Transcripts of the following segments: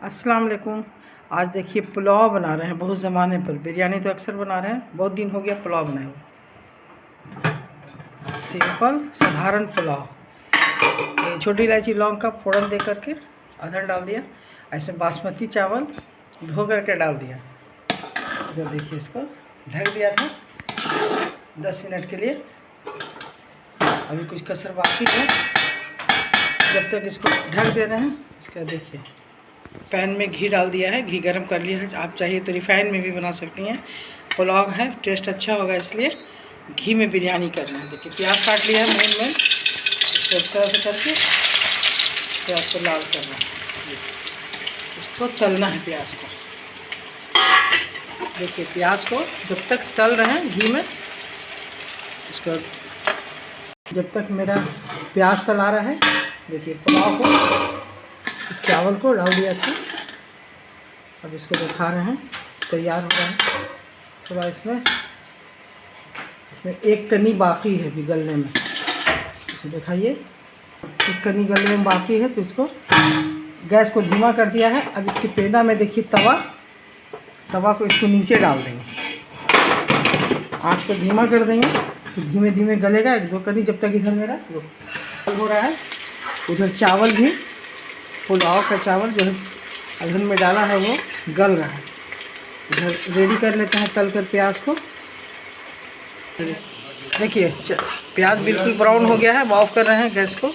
अस्सलाम वालेकुम। आज देखिए पुलाव बना रहे हैं। बहुत ज़माने पर, बिरयानी तो अक्सर बना रहे हैं, बहुत दिन हो गया पुलाव बनाए हुए। सिंपल साधारण पुलाव। छोटी इलायची लौंग का फोड़न दे करके अदरक डाल दिया। इसमें बासमती चावल धो करके डाल दिया। जो देखिए इसको ढक दिया था 10 मिनट के लिए। अभी कुछ कसर बाकी है। जब तक इसको ढक दे रहे हैं, इसका देखिए पैन में घी डाल दिया है। घी गरम कर लिया है। आप चाहिए तो रिफाइन में भी बना सकती हैं। पुलाव है, टेस्ट अच्छा होगा, इसलिए घी में बिरयानी करना है। देखिए प्याज काट लिया है मून में, इसको इस तरह से करके प्याज को लाल करना है। इसको तलना है प्याज को। देखिए प्याज को जब तक तल रहे हैं घी में, इसको जब तक मेरा प्याज तला रहा है, देखिए पुलाव को चावल को डाल दिया था। अब इसको दिखा रहे हैं, तैयार हो रहा है। थोड़ा इसमें एक कनी बाकी है भी गलने में। इसे दिखाइए, एक कनी गलने में बाकी है, तो इसको गैस को धीमा कर दिया है। अब इसके पेंदा में देखिए तवा को इसको नीचे डाल देंगे। आँच को धीमा कर देंगे तो धीमे धीमे गलेगा। एक दो कनी, जब तक इधर मेरा हो रहा है, उधर चावल भी, पुलाव का चावल जो है अधन में डाला है वो गल रहा है। इधर रेडी कर लेते हैं तल कर प्याज को। देखिए प्याज बिल्कुल ब्राउन हो गया है। ऑफ कर रहे हैं गैस को।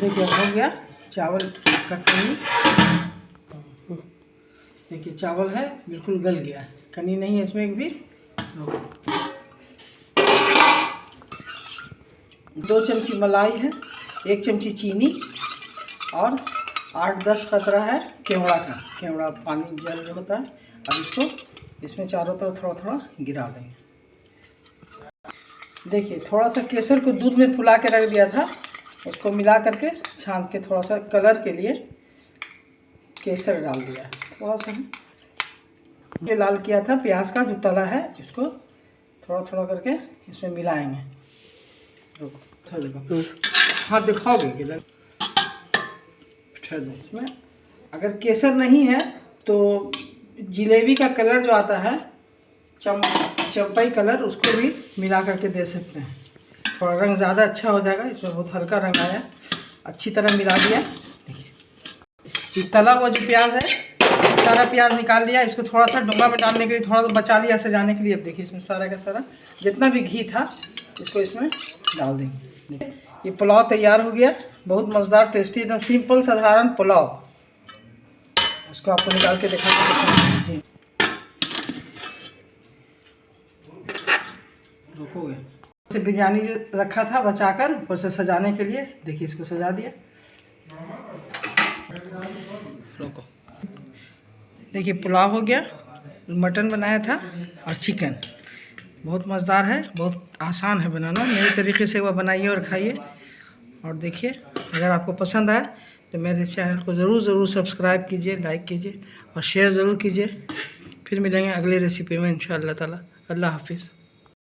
देखिए हो गया चावल का कनी। देखिए चावल है बिल्कुल गल गया है, कनी नहीं है इसमें एक भी। 2 चमची मलाई है, 1 चमची चीनी और 8-10 कतरा है केवड़ा पानी जल जो होता है। अब इसको इसमें चारों तरफ थोड़ा थोड़ा गिरा देंगे। देखिए थोड़ा सा केसर को दूध में फुला के रख दिया था, उसको मिला करके छान के थोड़ा सा कलर के लिए केसर डाल दिया है। थोड़ा सा ये लाल किया था प्याज का जो तला है, इसको थोड़ा थोड़ा करके इसमें मिलाएंगे। हाँ दिखाओगे कि इसमें अगर केसर नहीं है तो जिलेबी का कलर जो आता है, चंपाई कलर, उसको भी मिला करके दे सकते हैं। थोड़ा रंग ज़्यादा अच्छा हो जाएगा। इसमें बहुत हल्का रंग आया, अच्छी तरह मिला दिया। देखिए तला हुआ जो प्याज है, सारा प्याज निकाल लिया। इसको थोड़ा सा डोंगा में डालने के लिए थोड़ा सा बचा लिया सजाने के लिए। अब देखिए इसमें सारा का सारा जितना भी घी था इसको इसमें डाल देंगे। ये पुलाव तैयार हो गया। बहुत मज़ेदार, टेस्टी, एकदम सिंपल साधारण पुलाव। इसको आपको निकाल के दिखा सकते हैं। रुकोगे से बिरयानी जो रखा था बचाकर, ऊपर से सजाने के लिए, देखिए इसको सजा दिया। रोको, देखिए पुलाव हो गया। मटन बनाया था और चिकन। बहुत मज़ेदार है, बहुत आसान है बनाना। नए तरीके से वह बनाइए और खाइए। और देखिए अगर आपको पसंद आए तो मेरे चैनल को ज़रूर सब्सक्राइब कीजिए, लाइक कीजिए और शेयर ज़रूर कीजिए। फिर मिलेंगे अगले रेसिपी में इंशाअल्लाह ताला। अल्लाह हाफिज़।